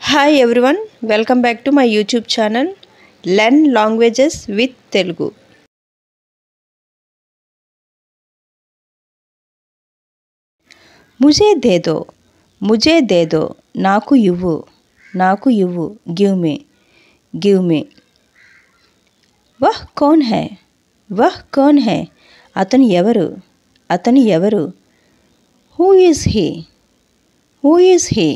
Hi everyone, welcome back to my YouTube channel Learn Languages with Telugu. मुझे दे दो नाकु इव्वु give me वह कौन है अतनु एवरु हू इज ही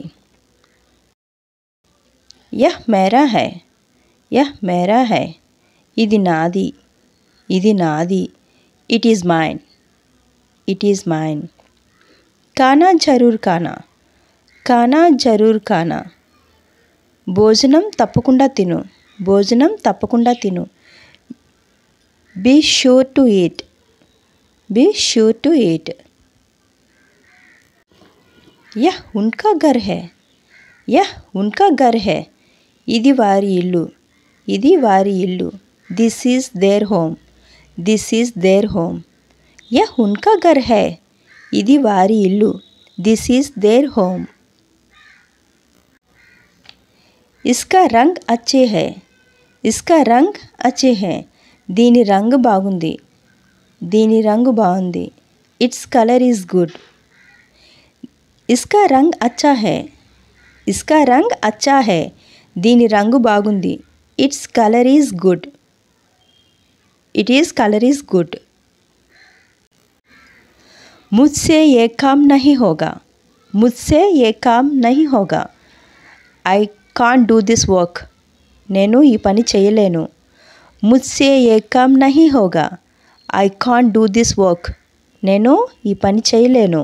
यह मेरा है इदी नादी इट इज़ माइन खाना जरूर खाना भोजनम तप्पकुंडा तिनु बी श्योर टू ईट यह उनका घर है इदी वारी इल्लू दिस इज देयर होम यह उनका घर है इदी वारी इल्लू दिस इज देयर होम इसका रंग अच्छे है दीनी रंग बागुंदी इट्स कलर इज गुड इसका रंग अच्छा है दीनी रंग बागुंदी इट्स कलर इज गुड मुझसे ये काम नहीं होगा I can't do this work నేను ఈ పని చేయలేను मुझसे ये काम नहीं होगा I can't do this work నేను ఈ పని చేయలేను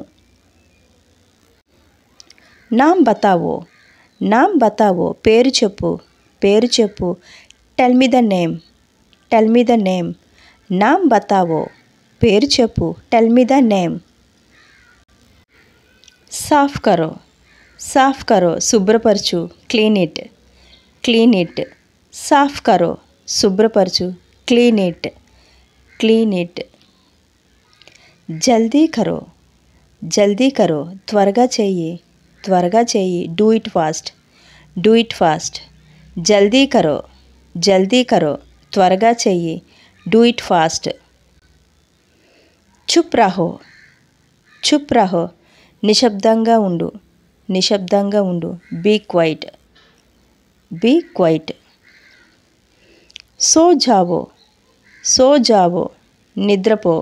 नाम बताओ పేరు చెప్పు टेल मी द नेम नाम बताओ పేరు చెప్పు टेल मी द नेम साफ करो శుభ్రపరచు क्लीन इट साफ करो శుభ్రపరచు क्लीन इट जल्दी करो త్వరగా చెయ్యి डू इट फास्ट जल्दी करो త్వరగా చెయ్యి डू इट फास्ट चुप रहो నిశ్శబ్దంగా ఉండు बी क्वाइट सो जाओ निद्रपो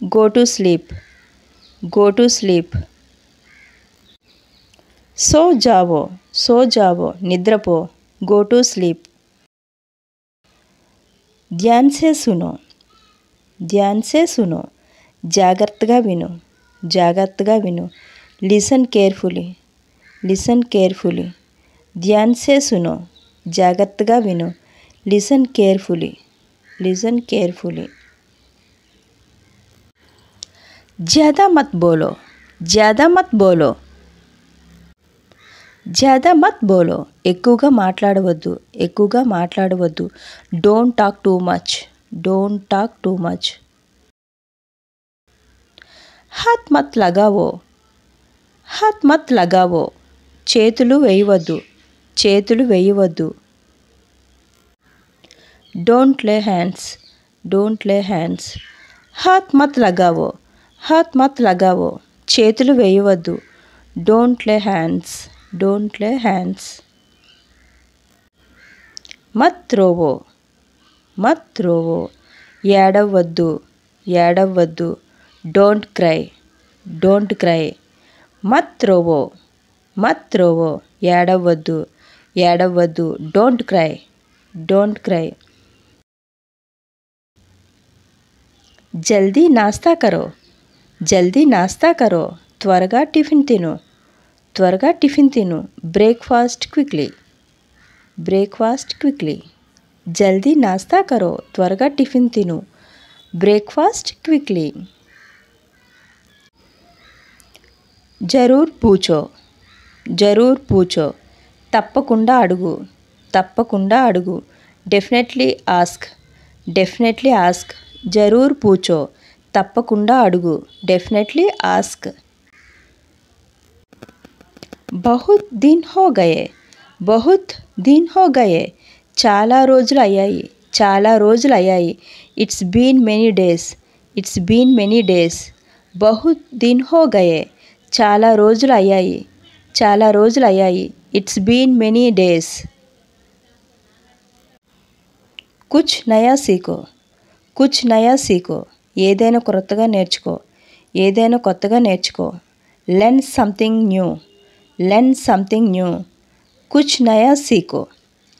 गो टू स्लीप सो जाओ निद्रपो गो टू स्लीप ध्यान से सुनो जाग्रतगा विनु लिसन केयरफुली ध्यान से सुनो जाग्रतगा विनु लिसन केयरफुली ज़्यादा मत बोलो ఎక్కువగా మాట్లాడవద్దు డోంట్ టాక్ టూ మచ్ हाथ मत लगाओ చేతులు వేయవద్దు डोंट ले हैंड्स हाथ मत लगाओ చేతులు వేయవద్దు डोंट ले हैंड्स मत रोवो ఏడవద్దు डोंट क्राई मत रोवो ఏడవద్దు डोंट क्राई जल्दी नाश्ता करो త్వరగా టిఫిన్ తిను ब्रेकफास्ट क्विकली जल्दी नाश्ता करो త్వరగా టిఫిన్ తిను ब्रेकफास्ट क्विकली जरूर पूछो तప్పకుండా అడుగు डेफिनेटली आस्क जरूर पूछो तప్పకుండా అడుగు डेफिनेटली आस्क बहुत दिन हो गए बहुत दिन हो गए చాలా రోజులు అయ్యాయి చాలా రోజులు అయ్యాయి it's been many days it's been many days బహుత్ దిన్ హో గయే చాలా రోజులు అయ్యాయి చాలా రోజులు అయ్యాయి ఇట్స్ బీన్ మెనీ డేస్ కుచ్ నయా సీఖో కుచ్ నయా సీఖో ఏదైనా కొత్తగా నేర్చుకో ఏదైనా కొత్తగా నేర్చుకో learn something new learn something new కుచ్ నయా సీఖో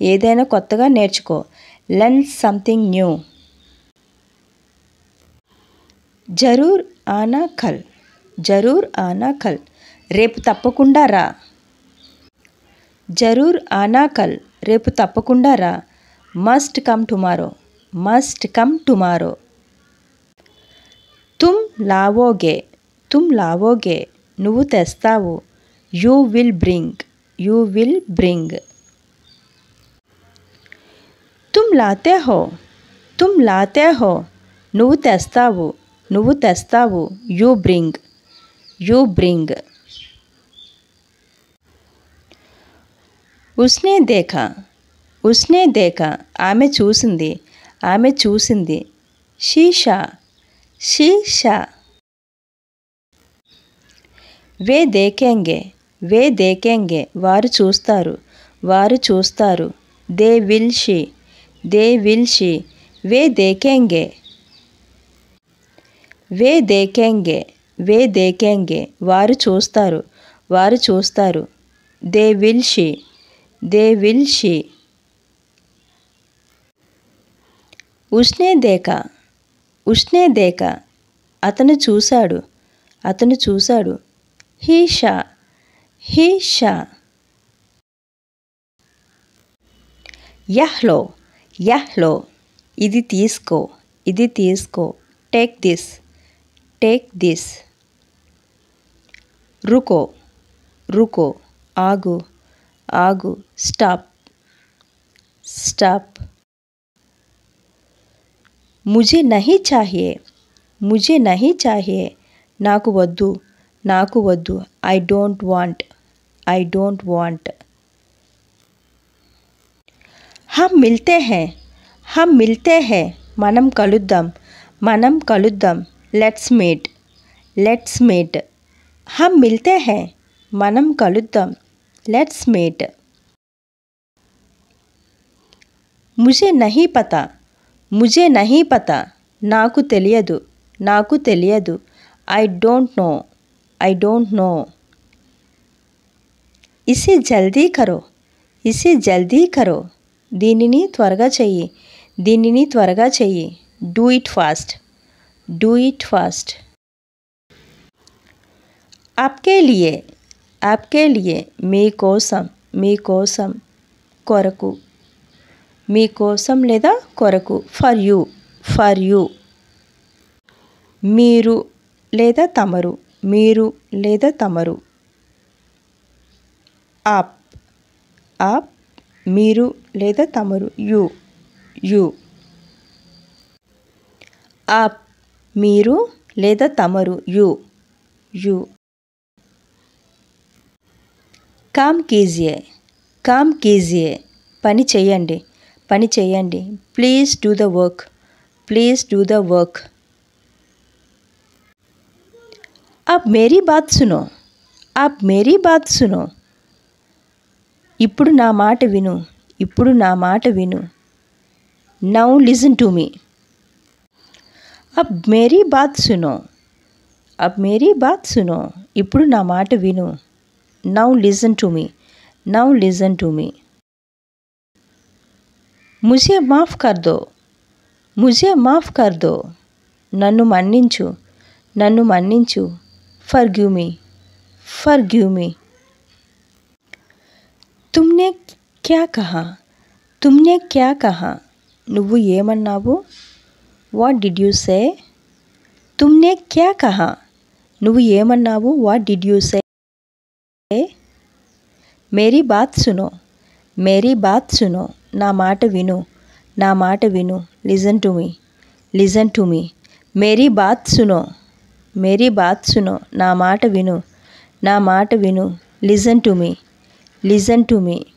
ఏదైనా కొత్తగా నేర్చుకో లెర్న్ సంథింగ్ న్యూ జరూర్ ఆనా కల్ జరూర్ ఆనా కల్ రేపు తప్పకుండా రా జరూర్ ఆనా కల్ రేపు తప్పకుండా రా must come tomorrow must come tomorrow తుమ్ లావోగే నువ్వు తెస్తావు you will bring you will bring తుమ్ లాతే హో నువ్వు తెస్తావు యూ బ్రింగ్ ఉస్నే దేఖా ఆమె చూసింది షీషా వే దేఖేంగే వారు చూస్తారు దే విల్ షీ వే దేఖేంగే వారు చూస్తారు దే విల్ షీ ఉస్నే దేఖా అతను చూశాడు హీషా యహ్లో ఇది తీసుకో టేక్ దిస్ రుకో ఆగు స్టాప్ ముझे नहीं चाहिए నాకు వద్దు ఐ డోంట్ వాంట్ हम मिलते हैं మనం కలుద్దాం లెట్స్ మీట్ हम मिलते हैं మనం కలుద్దాం లెట్స్ మీట్ मुझे नहीं पता నాకు తెలియదు ఐ డోంట్ నో ఇसे జల్దీ కరో దీనిని త్వరగా చెయ్యి డూ ఇట్ ఫాస్ట్ आपके लिए మీకోసం లేదా కొరకు ఫర్ యూ మీరు లేదా తమరు ఆప్ మీరు లేదా తమరు యూ ఆప్ మీరు లేదా తమరు యూ काम कीजिए పని చేయండి ప్లీజ్ డూ ద వర్క్ अब मेरी बात सुनो ఇప్పుడు నా మాట విను నౌ లిసన్ టు మీ अब मेरी बात सुनो ఇప్పుడు నా మాట విను Now listen to me. मुझे माफ़ कर दो. నన్ను మన్నించు. Forgive me. तुमने क्या कहा? నువ్వు ఏమన్నావు? What did you say? तुमने क्या कहा? నువ్వు ఏమన్నావు? What did you say? मेरी बात सुनो నా మాట విను listen to me मेरी बात सुनो నా మాట విను Listen to me. Listen to me.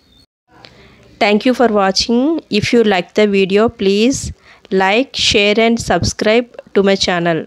Thank you for watching. If you like the video, please like, share and subscribe to my channel.